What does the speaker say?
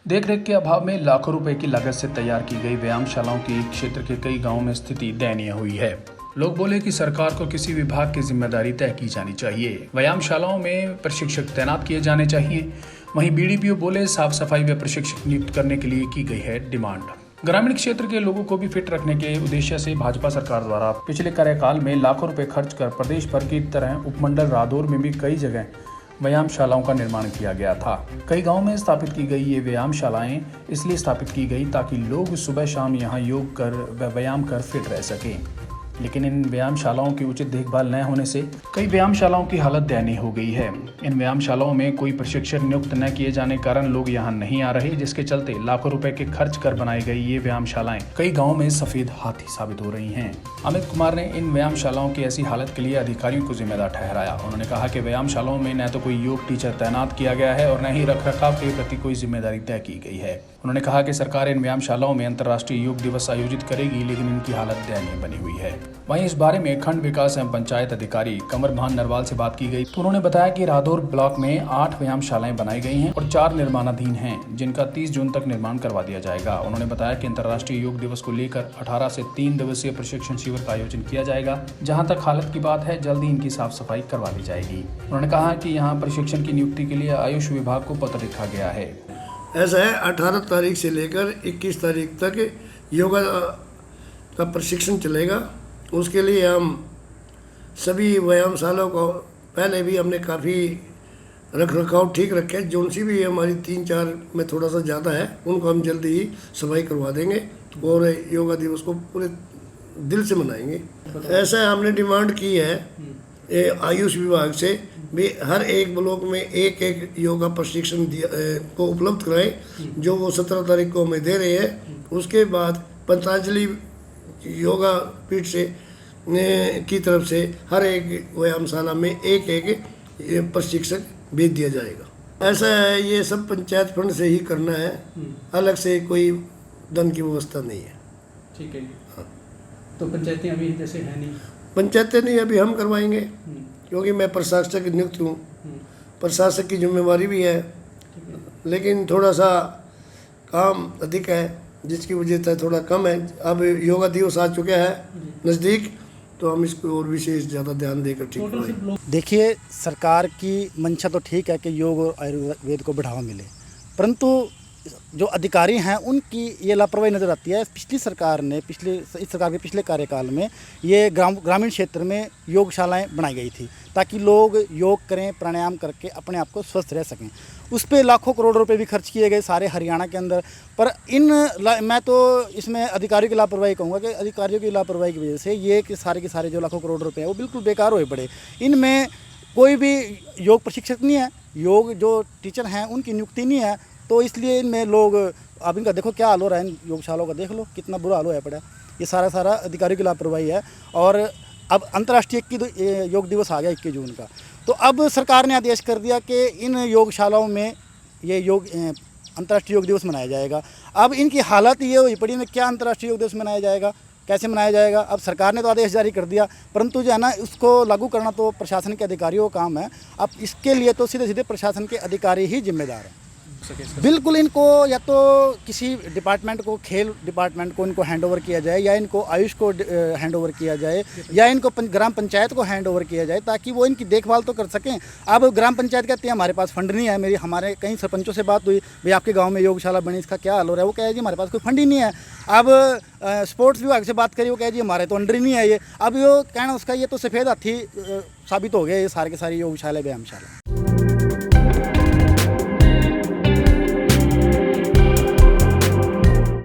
देखरेख के अभाव में लाखों रुपए की लागत से तैयार की गई व्यायामशालाओं की क्षेत्र के कई गांवों में स्थिति दयनीय हुई है। लोग बोले कि सरकार को किसी विभाग की जिम्मेदारी तय की जानी चाहिए। व्यायामशालाओं में प्रशिक्षक तैनात किए जाने चाहिए। वहीं बीडीपीओ बोले साफ सफाई व प्रशिक्षक नियुक्त करने के लिए की गई है डिमांड। ग्रामीण क्षेत्र के लोगों को भी फिट रखने के उद्देश्य से भाजपा सरकार द्वारा पिछले कार्यकाल में लाखों रुपए खर्च कर प्रदेश भर की तरह उपमंडल रादौर में भी कई जगह व्यायामशालाओं का निर्माण किया गया था। कई गांवों में स्थापित की गई ये व्यायामशालाएं इसलिए स्थापित की गई ताकि लोग सुबह शाम यहां योग कर व व्यायाम कर फिट रह सकें। लेकिन इन व्यायामशालाओं की उचित देखभाल न होने से कई व्यायामशालाओं की हालत दयनीय हो गई है। इन व्यायामशालाओं में कोई प्रशिक्षक नियुक्त न किए जाने के कारण लोग यहां नहीं आ रहे, जिसके चलते लाखों रुपए के खर्च कर बनाई गई ये व्यायामशालाएं कई गांवों में सफेद हाथी साबित हो रही हैं। अमित कुमार ने इन व्यायामशालाओं की ऐसी हालत के लिए अधिकारियों को जिम्मेदार ठहराया। उन्होंने कहा कि व्यायामशालाओं में न तो कोई योग टीचर तैनात किया गया है और न ही रखरखाव के प्रति कोई जिम्मेदारी तय की गई है। उन्होंने कहा कि सरकार इन व्यायामशालाओं में अंतर्राष्ट्रीय योग दिवस आयोजित करेगी, लेकिन इनकी हालत दयनीय बनी हुई है। वहीं इस बारे में खंड विकास एवं पंचायत अधिकारी कमर भान नरवाल से बात की गई तो उन्होंने बताया कि रादौर ब्लॉक में 8 व्यायामशालाएं बनाई गई हैं और 4 निर्माणाधीन हैं, जिनका 30 जून तक निर्माण करवा दिया जाएगा। उन्होंने बताया कि अंतर्राष्ट्रीय योग दिवस को लेकर 18 से 3 दिवसीय प्रशिक्षण शिविर का आयोजन किया जाएगा। जहां तक हालत की बात है, जल्द ही इनकी साफ सफाई करवा दी जाएगी। उन्होंने कहा कि यहाँ प्रशिक्षण की नियुक्ति के लिए आयुष विभाग को पत्र लिखा गया है। ऐसा है, 18 तारीख से लेकर 21 तारीख तक योगा का प्रशिक्षण चलेगा। उसके लिए हम सभी व्यायामशालाओं को पहले भी हमने काफ़ी रख रखाव ठीक रखे। जो सी भी हमारी 3-4 में थोड़ा सा ज़्यादा है, उनको हम जल्दी ही सफाई करवा देंगे और योगा दिवस को पूरे दिल से मनाएंगे। ऐसा हमने डिमांड की है आयुष विभाग से भी हर एक ब्लॉक में एक योगा प्रशिक्षण को उपलब्ध कराएं, जो वो 17 तारीख को हमें दे रहे हैं। उसके बाद पतंजलि योगा पीठ से की तरफ से हर एक व्यायामशाला में एक प्रशिक्षक भेज दिया जाएगा। ऐसा है, ये सब पंचायत फंड से ही करना है, अलग से कोई धन की व्यवस्था नहीं है। ठीक है। हाँ। तो पंचायतें अभी जैसे है नहीं, पंचायतें नहीं, अभी हम करवाएंगे क्योंकि मैं प्रशासक नियुक्त हूँ। प्रशासक की जिम्मेवारी भी है, लेकिन थोड़ा सा काम अधिक है, जिसकी वजह से थोड़ा कम है। अब योगा दिवस आ चुका है नज़दीक, तो हम इसको और विशेष ज़्यादा ध्यान देकर ठीक करें। देखिए, सरकार की मंशा तो ठीक है कि योग और आयुर्वेद को बढ़ावा मिले, परंतु जो अधिकारी हैं उनकी ये लापरवाही नज़र आती है। पिछली सरकार ने इस सरकार के पिछले कार्यकाल में ये ग्रामीण क्षेत्र में योगशालाएं बनाई गई थी ताकि लोग योग करें, प्राणायाम करके अपने आप को स्वस्थ रह सकें। उस पर लाखों करोड़ रुपए भी खर्च किए गए सारे हरियाणा के अंदर। पर मैं तो इसमें अधिकारियों की लापरवाही कहूँगा कि अधिकारियों की लापरवाही की वजह से ये कि सारे जो लाखों करोड़ रुपए हैं वो बिल्कुल बेकार हुए पड़े। इनमें कोई भी योग प्रशिक्षक नहीं है, योग जो टीचर हैं उनकी नियुक्ति नहीं है, तो इसलिए इनमें लोग अब इनका देखो क्या हाल हो रहा है। योगशालाओं का देख लो कितना बुरा हाल होया पड़ा। ये सारा अधिकारियों की लापरवाही है। और अब अंतर्राष्ट्रीय योग दिवस आ गया 21 जून का, तो अब सरकार ने आदेश कर दिया कि इन योगशालाओं में ये अंतर्राष्ट्रीय योग दिवस मनाया जाएगा। अब इनकी हालत ये हुई पड़ी में क्या अंतर्राष्ट्रीय योग दिवस मनाया जाएगा, कैसे मनाया जाएगा। अब सरकार ने तो आदेश जारी कर दिया, परंतु जो है ना उसको लागू करना तो प्रशासन के अधिकारियों का काम है। अब इसके लिए तो सीधे प्रशासन के अधिकारी ही जिम्मेदार हैं। बिल्कुल, इनको या तो किसी डिपार्टमेंट को, खेल डिपार्टमेंट को इनको हैंडओवर किया जाए, या इनको आयुष को हैंडओवर किया जाए, या इनको ग्राम पंचायत को हैंडओवर किया जाए ताकि वो इनकी देखभाल तो कर सकें। अब ग्राम पंचायत कहती है हमारे पास फंड नहीं है। हमारे कई सरपंचों से बात हुई, भाई आपके गांव में योगशाला बनी, इसका क्या हाल हो रहा है। वो कहे जी हमारे पास कोई फंड ही नहीं है। अब स्पोर्ट्स विभाग से बात करी, वो कहे जी हमारे तो अंडर ही नहीं है ये। अब वो कहना उसका ये तो सफ़ेद हाथी साबित हो गया ये सारे के सारी योगशाला व्यायामशाला।